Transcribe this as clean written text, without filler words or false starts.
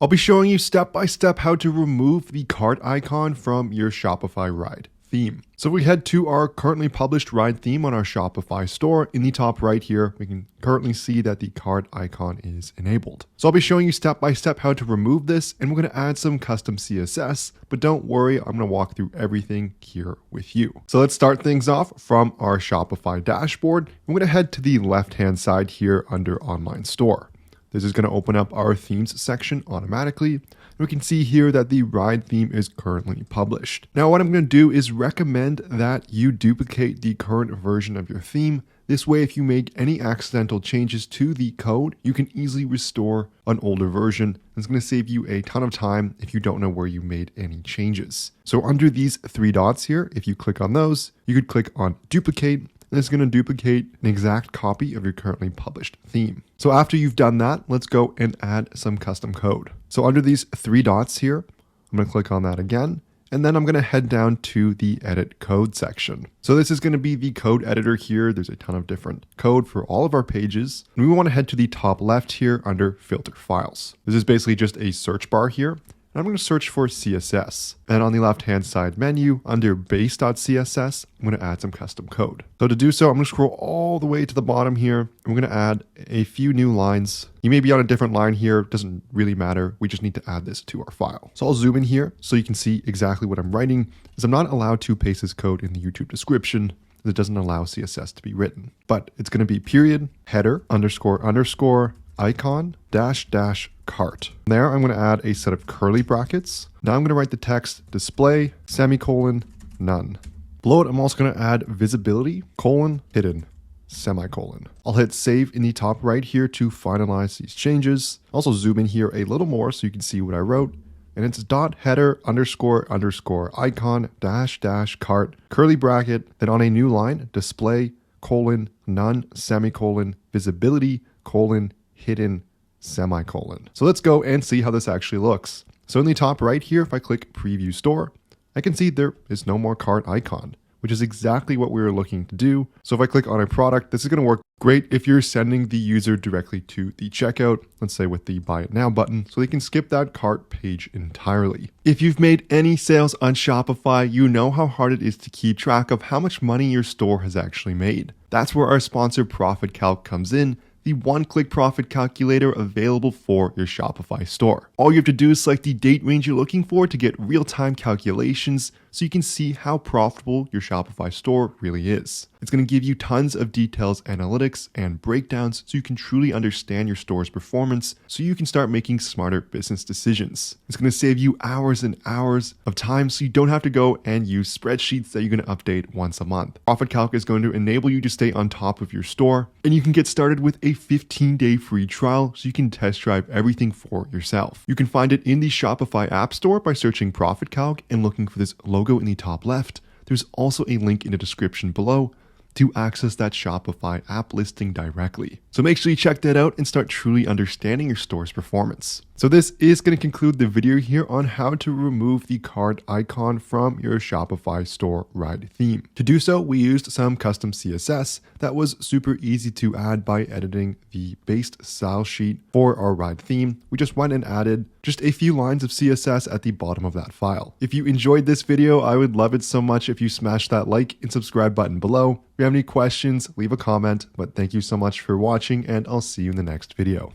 I'll be showing you step by step how to remove the cart icon from your Shopify ride theme. So if we head to our currently published ride theme on our Shopify store, in the top right here, we can currently see that the cart icon is enabled. So I'll be showing you step by step how to remove this, and we're going to add some custom CSS, but don't worry, I'm going to walk through everything here with you. So let's start things off from our Shopify dashboard. I'm going to head to the left-hand side here under Online Store. This is going to open up our themes section automatically. We can see here that the ride theme is currently published. Now what I'm going to do is recommend that you duplicate the current version of your theme. This way, if you make any accidental changes to the code, you can easily restore an older version. It's going to save you a ton of time if you don't know where you made any changes. So under these three dots here, if you click on those, you could click on duplicate. And it's going to duplicate an exact copy of your currently published theme. So after you've done that, let's go and add some custom code. So under these three dots here, I'm going to click on that again. And then I'm going to head down to the edit code section. So this is going to be the code editor here. There's a ton of different code for all of our pages. And we want to head to the top left here under filter files. This is basically just a search bar here. I'm going to search for CSS. And on the left-hand side menu, under base.css, I'm going to add some custom code. So to do so, I'm going to scroll all the way to the bottom here. I'm going to add a few new lines. You may be on a different line here. It doesn't really matter. We just need to add this to our file. So I'll zoom in here so you can see exactly what I'm writing, as I'm not allowed to paste this code in the YouTube description. It doesn't allow CSS to be written. But it's going to be period, header, underscore, underscore, icon, dash, dash, cart. There, I'm going to add a set of curly brackets. Now I'm going to write the text display, semicolon, none. Below it, I'm also going to add visibility, colon, hidden, semicolon. I'll hit save in the top right here to finalize these changes. Also zoom in here a little more so you can see what I wrote. And it's dot header underscore underscore icon dash dash cart curly bracket. Then on a new line, display, colon, none, semicolon, visibility, colon, hidden, semicolon. So let's go and see how this actually looks. So in the top right here, if I click preview store, I can see there is no more cart icon, which is exactly what we were looking to do. So if I click on a product, this is going to work great if you're sending the user directly to the checkout, let's say with the buy it now button, so they can skip that cart page entirely. If you've made any sales on Shopify, you know how hard it is to keep track of how much money your store has actually made. That's where our sponsor Profit Calc comes in, the one-click profit calculator available for your Shopify store. All you have to do is select the date range you're looking for to get real-time calculations so you can see how profitable your Shopify store really is. It's going to give you tons of details, analytics, and breakdowns so you can truly understand your store's performance so you can start making smarter business decisions. It's going to save you hours and hours of time so you don't have to go and use spreadsheets that you're going to update once a month. Profit Calc is going to enable you to stay on top of your store, and you can get started with a 15-day free trial so you can test drive everything for yourself. You can find it in the Shopify App Store by searching Profit Calc and looking for this logo in the top left. There's also a link in the description below to access that Shopify app listing directly. So make sure you check that out and start truly understanding your store's performance. So this is going to conclude the video here on how to remove the cart icon from your Shopify store ride theme. To do so, we used some custom CSS that was super easy to add by editing the based style sheet for our ride theme. We just went and added just a few lines of CSS at the bottom of that file. If you enjoyed this video, I would love it so much if you smash that like and subscribe button below. If you have any questions, leave a comment, but thank you so much for watching and I'll see you in the next video.